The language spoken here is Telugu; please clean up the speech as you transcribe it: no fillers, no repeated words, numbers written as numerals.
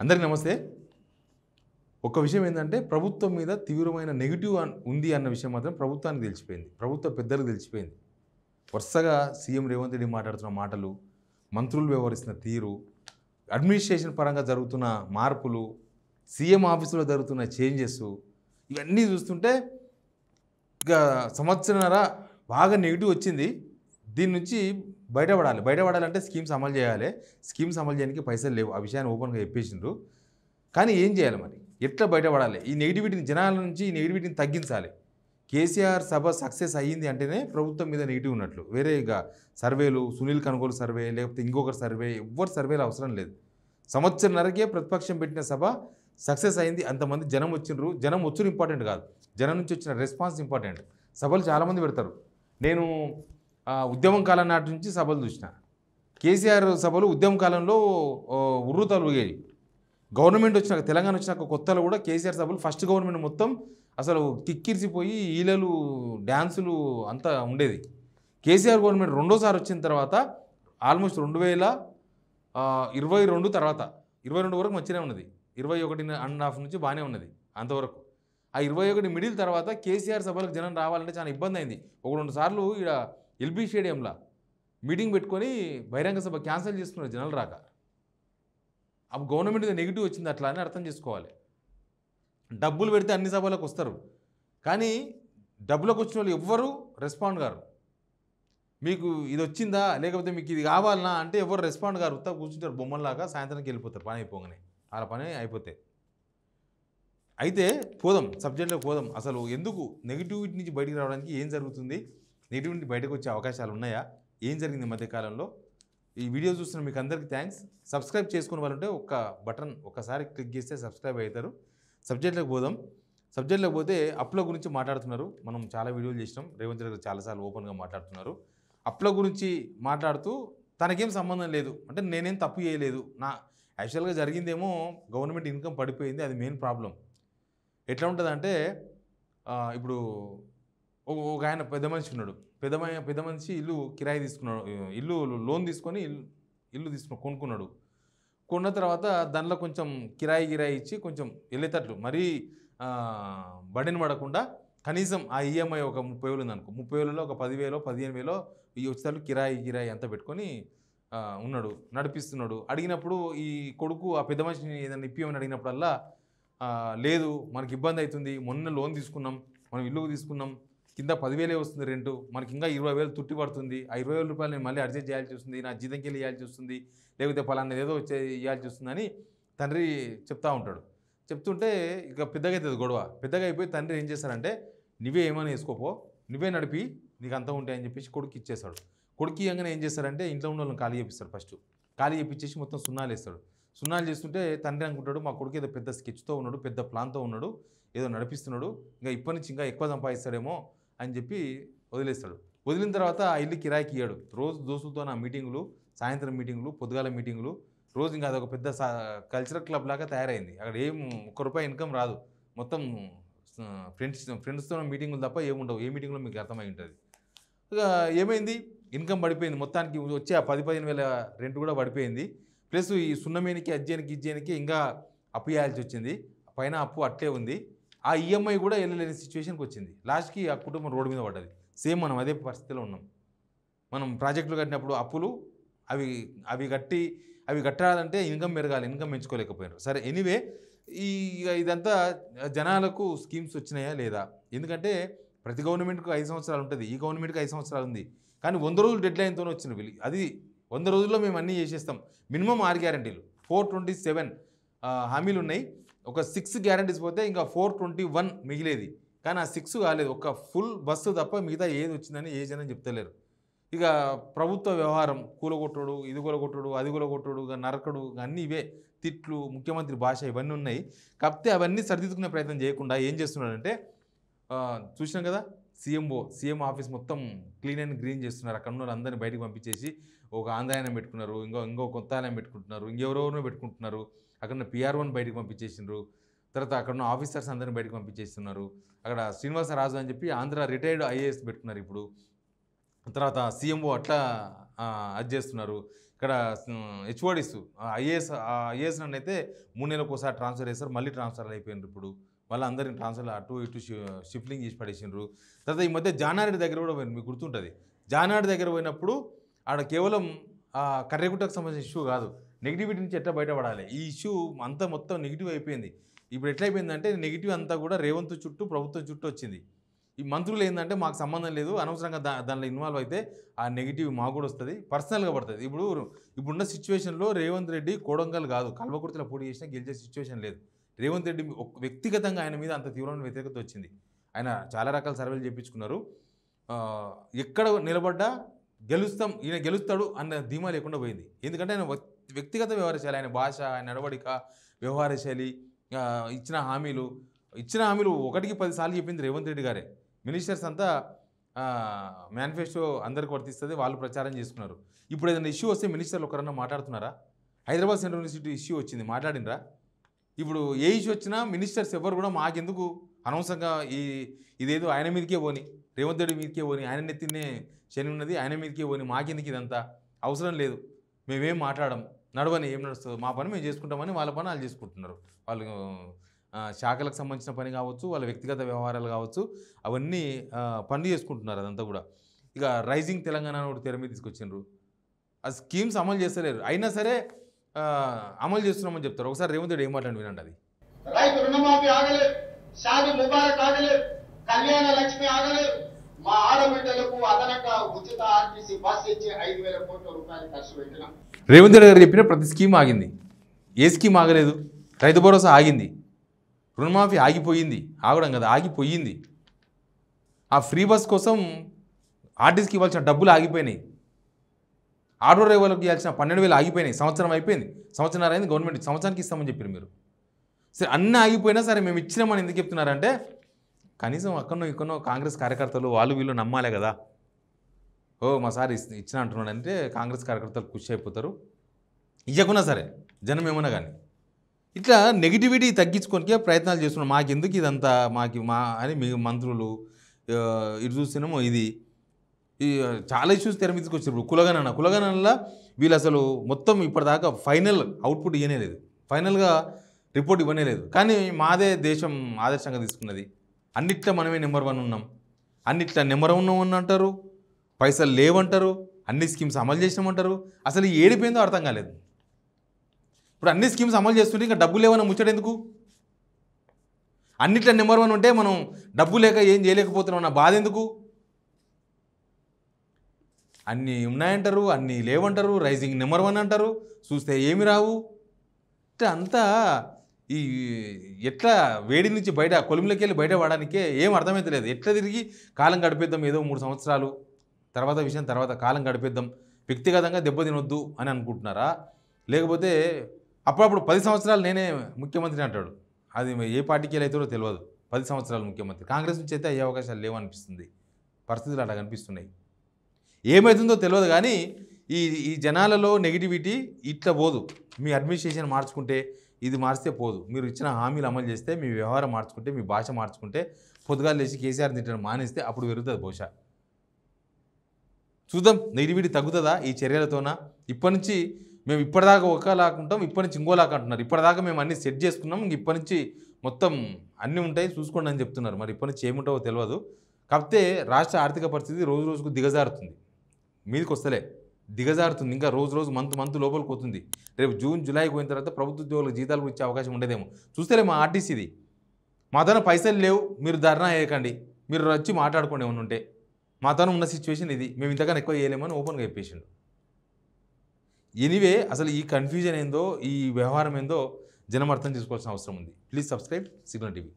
అందరికీ నమస్తే. ఒక విషయం ఏంటంటే ప్రభుత్వం మీద తీవ్రమైన నెగిటివ్ ఉంది అన్న విషయం మాత్రం ప్రభుత్వానికి తెలిసిపోయింది. ప్రభుత్వ పెద్దలకు తెలిసిపోయింది. వరుసగా సీఎం రేవంత్ రెడ్డి మాట్లాడుతున్న మాటలు, మంత్రులు వ్యవహరిస్తున్న తీరు, అడ్మినిస్ట్రేషన్ పరంగా జరుగుతున్న మార్పులు, సీఎం ఆఫీసులో జరుగుతున్న చేంజెస్ ఇవన్నీ చూస్తుంటే ఇక సంవత్సరన్నర బాగా నెగిటివ్ వచ్చింది. దీని నుంచి బయటపడాలంటే స్కీమ్స్ అమలు చేయాలి. స్కీమ్స్ అమలు చేయడానికి పైసలు లేవు. ఆ విషయాన్ని ఓపెన్గా చెప్పేసిండ్రు. కానీ ఏం చేయాలి మరి? ఎట్లా బయటపడాలి? ఈ నెగిటివిటీని జనాల నుంచి ఈ నెగిటివిటీని తగ్గించాలి. కేసీఆర్ సభ సక్సెస్ అయ్యింది అంటేనే ప్రభుత్వం మీద నెగిటివ్ ఉన్నట్లు. వేరే ఇక సర్వేలు, సునీల్ కనుగోలు సర్వే, లేకపోతే ఇంకొకరు సర్వే, ఎవ్వరు సర్వేలు అవసరం లేదు. సంవత్సరన్నరకే ప్రతిపక్షం పెట్టిన సభ సక్సెస్ అయింది. అంతమంది జనం వచ్చిండ్రు. జనం వచ్చుడు ఇంపార్టెంట్ కాదు, జనం నుంచి వచ్చిన రెస్పాన్స్ ఇంపార్టెంట్. సభలు చాలామంది పెడతారు. నేను ఉద్యమం కాలం నాటి నుంచి సభలు చూసిన. కేసీఆర్ సభలు ఉద్యమ కాలంలో ఉర్రూతలుగేవి. గవర్నమెంట్ వచ్చినాక, తెలంగాణ వచ్చినాక కొత్తలో కూడా కేసీఆర్ సభలు ఫస్ట్ గవర్నమెంట్ మొత్తం అసలు కిక్కిరిసిపోయి ఈలలు, డ్యాన్సులు అంతా ఉండేది. కేసీఆర్ గవర్నమెంట్ రెండోసారి వచ్చిన తర్వాత ఆల్మోస్ట్ 2022 తర్వాత 22 వరకు మంచిగా ఉన్నది. 21.5 నుంచి బాగానే ఉన్నది అంతవరకు. ఆ 21 మిడిల్ తర్వాత కేసీఆర్ సభలకు జనం రావాలంటే చాలా ఇబ్బంది అయింది. 1-2 సార్లు ఇక్కడ ఎల్బీ స్టేడియంలో మీటింగ్ పెట్టుకొని బహిరంగ సభ క్యాన్సిల్ చేసుకున్నారు జనాలు రాక. అప్పుడు గవర్నమెంట్ నెగిటివ్ వచ్చింది అట్లా అని అర్థం చేసుకోవాలి. డబ్బులు పెడితే అన్ని సభలకు వస్తారు, కానీ డబ్బులకు వచ్చిన వాళ్ళు ఎవ్వరూ రెస్పాండ్ గారు. మీకు ఇది వచ్చిందా, లేకపోతే మీకు ఇది కావాలన్నా అంటే ఎవరు రెస్పాండ్ గారు. ఉత్తా కూర్చుంటారు బొమ్మల్లాగా, సాయంత్రానికి వెళ్ళిపోతారు పని అయిపోగానే. వాళ్ళ పని అయిపోతే అయితే పోదాం, సబ్జెక్ట్లోకి పోదాం. అసలు ఎందుకు నెగిటివిటీ నుంచి బయటికి రావడానికి ఏం జరుగుతుంది? నెగిటివిటీ బయటకు వచ్చే అవకాశాలు ఉన్నాయా? ఏం జరిగింది మధ్యకాలంలో? ఈ వీడియో చూస్తున్న మీకు అందరికీ థ్యాంక్స్. సబ్స్క్రైబ్ చేసుకునే వాళ్ళంటే ఒక బటన్ ఒకసారి క్లిక్ చేస్తే సబ్స్క్రైబ్ అవుతారు. సబ్జెక్ట్లోకి పోదాం. సబ్జెక్ట్లోకి పోతే అప్పుల గురించి మాట్లాడుతున్నారు. మనం చాలా వీడియోలు చేసినాం. రేవంత్ రెడ్డి చాలాసార్లు ఓపెన్గా మాట్లాడుతున్నారు. అప్పుల గురించి మాట్లాడుతూ తనకేం సంబంధం లేదు అంటే నేనేం తప్పు చేయలేదు, నా యాక్చువల్గా జరిగిందేమో గవర్నమెంట్ ఇన్కమ్ పడిపోయింది, అది మెయిన్ ప్రాబ్లం. ఎట్లా ఉంటుందంటే ఇప్పుడు ఒక ఆయన పెద్ద మనిషి ఉన్నాడు. పెద్ద మనిషి ఇల్లు కిరాయి తీసుకున్నాడు, ఇల్లు లోన్ తీసుకొని ఇల్లు కొనుక్కున్నాడు. కొన్న తర్వాత దానిలో కొంచెం కిరాయి ఇచ్చి కొంచెం వెళ్ళేటట్లు మరీ బడిని పడకుండా కనీసం ఆ ఈఎంఐ ఒక 30,000 ఉందనుకో, 30,000లో ఒక 10,000 15,000 ఈ వచ్చేటట్లు కిరాయి అంతా పెట్టుకొని ఉన్నాడు, నడిపిస్తున్నాడు. అడిగినప్పుడు ఈ కొడుకు ఆ పెద్ద మనిషిని ఏదైనా ఇప్పియమని అడిగినప్పుడల్లా లేదు మనకి ఇబ్బంది అవుతుంది, మొన్న లోన్ తీసుకున్నాం, మనం ఇల్లు తీసుకున్నాం, కింద 10,000 వస్తుంది రెంటు, మనకి ఇంకా 20,000 తుట్టి పడుతుంది, ఆ 20,000 రూపాయలు నేను మళ్ళీ అడ్జస్ట్ చేయాల్సి వస్తుంది, నా జీతంకి వెళ్ళి ఇవ్వాల్సి వస్తుంది, లేకపోతే పలానా ఏదో ఇవ్వాల్సి వస్తుందని తండ్రి చెప్తూ ఉంటాడు. చెప్తుంటే ఇక పెద్దగా అవుతుంది గొడవ. పెద్దగా అయిపోయి తండ్రి ఏం చేస్తారంటే నువ్వే ఏమైనా వేసుకోపో, నువ్వే నడిపి, నీకు అంతా ఉంటాయని చెప్పేసి కొడుకు ఇచ్చేస్తాడు. కొడుకు ఇవ్వగానే ఏం చేస్తారంటే ఇంట్లో ఉన్న వాళ్ళని ఖాళీ చేపిస్తాడు. ఫస్ట్ ఖాళీ చేపించేసి మొత్తం సున్నాలు వేస్తాడు. సున్నాలు చేస్తుంటే తండ్రి అనుకుంటాడు మా కొడుకు ఏదో పెద్ద స్కెచ్తో ఉన్నాడు, పెద్ద ప్లాన్తో ఉన్నాడు, ఏదో నడిపిస్తున్నాడు, ఇంకా ఇప్పటి నుంచి ఇంకా ఎక్కువ సంపాదిస్తాడేమో అని చెప్పి వదిలేస్తాడు. వదిలిన తర్వాత ఆ ఇల్లు కిరాయికి ఇయ్యాడు. రోజు దోస్తులతో నా మీటింగులు, సాయంత్రం మీటింగులు, పొద్దుగాల మీటింగులు, రోజు ఇంకా అదొక పెద్ద కల్చరల్ క్లబ్ లాగా తయారైంది. అక్కడ ఏం ₹1 ఇన్కమ్ రాదు, మొత్తం ఫ్రెండ్స్తో మీటింగులు తప్ప ఏముండవు. ఏ మీటింగ్లో మీకు అర్థమై ఉంటుంది. ఇక ఏమైంది, ఇన్కమ్ పడిపోయింది మొత్తానికి. వచ్చే ఆ 10,000 రెంట్ కూడా పడిపోయింది. ప్లస్ ఈ సున్నమేనికి ఇజ్జేనికి ఇంకా అప్పు చేయాల్సి వచ్చింది. పైన అప్పు అట్లే ఉంది. ఆ ఈఎంఐ కూడా వెళ్ళలేని సిచ్యువేషన్కి వచ్చింది. లాస్ట్కి ఆ కుటుంబం రోడ్డు మీద పడ్డది. సేమ్ మనం అదే పరిస్థితిలో ఉన్నాం. మనం ప్రాజెక్టులు కట్టినప్పుడు అప్పులు అవి కట్టాలంటే ఇన్కమ్ పెరగాలి, ఇన్కమ్ పెంచుకోలేకపోయారు. సరే ఎనీవే, ఇదంతా జనాలకు స్కీమ్స్ వచ్చినాయా లేదా? ఎందుకంటే ప్రతి గవర్నమెంట్కు 5 సంవత్సరాలు ఉంటుంది, ఈ గవర్నమెంట్కి 5 సంవత్సరాలు ఉంది. కానీ 100 రోజులు డెడ్ లైన్తోనే వచ్చిన వీళ్ళు. అది 100 రోజుల్లో మేము అన్నీ చేసేస్తాం. మినిమం 6 గ్యారంటీలు, 427 హామీలు ఉన్నాయి. ఒక 6 గ్యారంటీస్ పోతే ఇంకా 421 మిగిలేది. కానీ ఆ 6 కాలేదు. ఒక ఫుల్ బస్సు తప్ప మిగతా ఏది వచ్చిందని ఏ జనం చెప్తలేరు. ఇక ప్రభుత్వ వ్యవహారం, కూలగొట్టుడు, ఇది కూలగొట్టుడు, అది కూలగొట్టుడు, నరకడు, అన్నీ ఇవే తిట్లు, ముఖ్యమంత్రి భాష ఇవన్నీ ఉన్నాయి. కాకపోతే అవన్నీ సరిదిద్దుకునే ప్రయత్నం చేయకుండా ఏం చేస్తున్నాడంటే చూసినాం కదా, సీఎం ఆఫీస్ మొత్తం క్లీన్ అండ్ గ్రీన్ చేస్తున్నారు. అక్కడ ఉన్న అందరినీ బయటకు పంపించేసి ఒక ఆంధ్రాయనం పెట్టుకున్నారు, ఇంకో కొత్త ఆయన పెట్టుకుంటున్నారు, ఇంకెవరెవరినో పెట్టుకుంటున్నారు. అక్కడ PR1 బయటకు పంపించేసినారు. తర్వాత అక్కడ ఉన్న ఆఫీసర్స్ అందరినీ బయటకు పంపించేస్తున్నారు. అక్కడ శ్రీనివాసరాజు అని చెప్పి ఆంధ్ర రిటైర్డ్ IAS పెట్టుకున్నారు ఇప్పుడు. తర్వాత సీఎంఓ అట్లా అది చేస్తున్నారు. ఇక్కడ హెచ్ఓడిస్ ఐఏఎస్ నన్నైతే 3 నెలలకు ఒకసారి ట్రాన్స్ఫర్ చేస్తారు, మళ్ళీ ట్రాన్స్ఫర్ అయిపోయినారు. ఇప్పుడు మళ్ళీ అందరిని ట్రాన్స్ఫర్ అటు ఇటు షిఫ్టింగ్ చేసి పడేసిండ్రు. తర్వాత ఈ మధ్య జానారెడ్డి దగ్గర కూడా పోయింది, మీకు గుర్తుంటుంది. జానారెడ్డి దగ్గర పోయినప్పుడు ఆడ కేవలం కర్రెగుట్టకు సంబంధించిన ఇష్యూ కాదు, నెగిటివిటీ నుంచి ఎట్లా బయటపడాలి, ఈ ఇష్యూ అంతా మొత్తం నెగిటివ్ అయిపోయింది. ఇప్పుడు ఎట్లయిపోయిందంటే నెగిటివ్ అంతా కూడా రేవంత్ చుట్టూ, ప్రభుత్వం చుట్టూ వచ్చింది. ఈ మంత్రులు ఏంటంటే మాకు సంబంధం లేదు, అనవసరంగా దానిలో ఇన్వాల్వ్ అయితే ఆ నెగిటివ్ మాకు కూడా వస్తుంది, పర్సనల్గా పడుతుంది. ఇప్పుడున్న సిచ్యువేషన్లో రేవంత్ రెడ్డి కోడంగల్ కాదు, కల్వకుర్తిలో పోటీ చేసినా గెలిచే సిచ్యువేషన్ లేదు. రేవంత్ రెడ్డి వ్యక్తిగతంగా ఆయన మీద అంత తీవ్రమైన వ్యతిరేకత వచ్చింది. ఆయన చాలా రకాల సర్వేలు చేయించుకున్నారు. ఎక్కడ నిలబడ్డా ఈయన గెలుస్తాడు అన్న ధీమా లేకుండా పోయింది. ఎందుకంటే ఆయన వ్యక్తిగత వ్యవహారశైలి, ఆయన భాష, ఆయన నడవడిక, వ్యవహారశైలి, ఇచ్చిన హామీలు 1కి 10 సార్లు చెప్పింది రేవంత్ రెడ్డి గారే. మినిస్టర్స్ అంతా మేనిఫెస్టో అందరికి వర్తిస్తుంది, వాళ్ళు ప్రచారం చేసుకున్నారు. ఇప్పుడు ఏదైనా ఇష్యూ వస్తే మినిస్టర్లు ఒకరన్నా మాట్లాడుతున్నారా? హైదరాబాద్ సెంట్రల్ యూనివర్సిటీ ఇష్యూ వచ్చింది, మాట్లాడినరా? ఇప్పుడు ఏ ఇష్యూ వచ్చినా మినిస్టర్స్ ఎవరు కూడా మాకెందుకు అనవసరంగా ఇదేదో ఆయన మీదకే పోని, రేవంత్ రెడ్డి మీదకే పోని, ఆయన నెత్తినే శని ఉన్నది, ఆయన మీదకే పోని, మాకెందుకు ఇదంతా అవసరం లేదు, మేమేం మాట్లాడడం, నడవని ఏం నడుస్తుందో మా పని మేము చేసుకుంటామని వాళ్ళ పని వాళ్ళు చేసుకుంటున్నారు. వాళ్ళు శాఖలకు సంబంధించిన పని కావచ్చు, వాళ్ళ వ్యక్తిగత వ్యవహారాలు కావచ్చు, అవన్నీ పనులు చేసుకుంటున్నారు అదంతా కూడా. ఇక రైజింగ్ తెలంగాణ ఒకటి తెర మీద తీసుకొచ్చిండ్రు. ఆ స్కీమ్స్ అమలు చేస్తలేరు, అయినా సరే అమలు చేస్తున్నామని చెప్తారు. ఒకసారి రేవంత్ రెడ్డి ఏం మాట్లాడి వినండి. అది రైతు రుణమాఫీ ఆగలేదు, షాది ముబారక్ ఆగలేదు, కళ్యాణ లక్ష్మి ఆగలేదు, మా ఆడబిడ్డలకు అదనంగా ఉచిత ఆర్టీసీ బస్ ఇచ్చి 5,000 కోట్ల రూపాయలు ఖర్చు పెట్టినాం. రేవంత్ రెడ్డి గారు చెప్పిన ప్రతి స్కీమ్ ఆగింది. ఏ స్కీమ్ ఆగలేదు? రైతు భరోసా ఆగింది, రుణమాఫీ ఆగిపోయింది, ఆగడం కదా ఆగిపోయింది. ఆ ఫ్రీ బస్ కోసం ఆర్టీసీకి ఇవ్వాల్సిన డబ్బులు ఆగిపోయినాయి, ఆటో డ్రైవర్లకు ఇవ్వాల్సిన 12,000 ఆగిపోయినాయి. సంవత్సరం అయిపోయింది, సంవత్సరం అయింది, గవర్నమెంట్ సంవత్సరానికి ఇస్తామని చెప్పారు మీరు. సరే అన్నీ ఆగిపోయినా సరే మేము ఇచ్చినామని ఎందుకు చెప్తున్నారంటే కనీసం ఇక్కడో కాంగ్రెస్ కార్యకర్తలు వాళ్ళు వీళ్ళు నమ్మాలే కదా. మా సార్ ఇచ్చిన అంటున్నాడు అంటే కాంగ్రెస్ కార్యకర్తలు ఖుషి అయిపోతారు. ఇవ్వకున్నా సరే జనం ఏమన్నా కానీ ఇట్లా నెగిటివిటీ తగ్గించుకోనికే ప్రయత్నాలు చేస్తున్నాం. మాకెందుకు ఇదంతా అని మీ మంత్రులు ఇటు చూస్తున్నామో ఇది చాలా ఇష్యూస్ తెర మీదకి వచ్చారు. కులగణనలో వీళ్ళు అసలు మొత్తం ఇప్పటిదాకా ఫైనల్ అవుట్పుట్ ఇవ్వనే లేదు, ఫైనల్గా రిపోర్ట్ ఇవ్వనే లేదు. కానీ మాదే దేశం ఆదర్శంగా తీసుకున్నది, అన్నిట్లో మనమే నెంబర్ 1 ఉన్నాం, అన్నిట్లో నెంబర్ 1 అంటారు, పైసలు లేవంటారు, అన్ని స్కీమ్స్ అమలు చేసినామంటారు. అసలు ఏడిపోయిందో అర్థం కాలేదు. ఇప్పుడు అన్ని స్కీమ్స్ అమలు చేస్తుంటే ఇంకా డబ్బు లేవన్న ముచ్చట ఎందుకు? అన్నిట్లో నెంబర్ 1 ఉంటే మనం డబ్బు లేక ఏం చేయలేకపోతున్నాం అన్న బాధ ఎందుకు? అన్నీ ఉన్నాయంటారు, అన్నీ లేవంటారు, రైజింగ్ నెంబర్ 1 అంటారు, చూస్తే ఏమి రావు. అంతా ఈ ఎట్లా వేడి నుంచి కొలిమిలోకి వెళ్ళి బయట పడడానికే ఏం అర్థమైతే లేదు. ఎట్లా తిరిగి కాలం గడిపేద్దాం, ఏదో 3 సంవత్సరాలు తర్వాత విషయం తర్వాత కాలం గడిపేద్దాం, వ్యక్తిగతంగా దెబ్బతినొద్దు అని అనుకుంటున్నారా? లేకపోతే అప్పుడప్పుడు 10 సంవత్సరాలు నేనే ముఖ్యమంత్రి అంటాడు, అది ఏ పార్టీకి అవుతారో తెలియదు. 10 సంవత్సరాలు ముఖ్యమంత్రి కాంగ్రెస్ నుంచి అయితే అయ్యే అవకాశాలు లేవనిపిస్తుంది, పరిస్థితులు అలా కనిపిస్తున్నాయి. ఏమవుతుందో తెలియదు కానీ ఈ జనాలలో నెగిటివిటీ ఇట్లా పోదు. మీ అడ్మినిస్ట్రేషన్ మార్చుకుంటే ఇది మారిస్తే పోదు, మీరు ఇచ్చిన హామీలు అమలు చేస్తే, మీ వ్యవహారం మార్చుకుంటే, మీ భాష మార్చుకుంటే, పొద్దుగాలు లేచి కేసీఆర్ తిట్టడం మానేస్తే అప్పుడు పెరుగుతుంది బహుశా. చూద్దాం నెగిటివిటీ తగ్గుతుందా ఈ చర్యలతోనా? ఇప్పటి నుంచి మేము ఇప్పటిదాకా ఒకలాకుంటాం, ఇప్పటి నుంచి ఇంకోలాగా అంటున్నారు. ఇప్పటిదాకా మేము అన్నీ సెట్ చేసుకున్నాం, ఇప్పటి నుంచి మొత్తం అన్నీ ఉంటాయి చూసుకోండి అని చెప్తున్నారు. మరి ఇప్పటి నుంచి ఏముంటావో తెలియదు. కాకపోతే రాష్ట్ర ఆర్థిక పరిస్థితి రోజు రోజుకు దిగజారుతుంది, మీదకి వస్తలే దిగజారుతుంది, ఇంకా రోజు మంత్ లోపలికి పోతుంది. రేపు జూన్ జూలైకి పోయిన తర్వాత ప్రభుత్వ ఉద్యోగులకు జీతాలు ఇచ్చే అవకాశం ఉండదేమో. చూస్తేలే మా ఆర్టీసీది, మా తన పైసలు లేవు, మీరు ధర్నా వేయకండి, మీరు వచ్చి మాట్లాడుకోండి ఏమన్నా ఉంటే, మా తన ఉన్న సిచ్యువేషన్ ఇది, మేము ఇంతకన్నా ఎక్కువ చేయలేమని ఓపెన్గా చెప్పేసిండు. ఎనీవే అసలు ఈ కన్ఫ్యూజన్ ఏందో, ఈ వ్యవహారం ఏందో జనం అర్థం చేసుకోవాల్సిన అవసరం ఉంది. Please subscribe signal TV.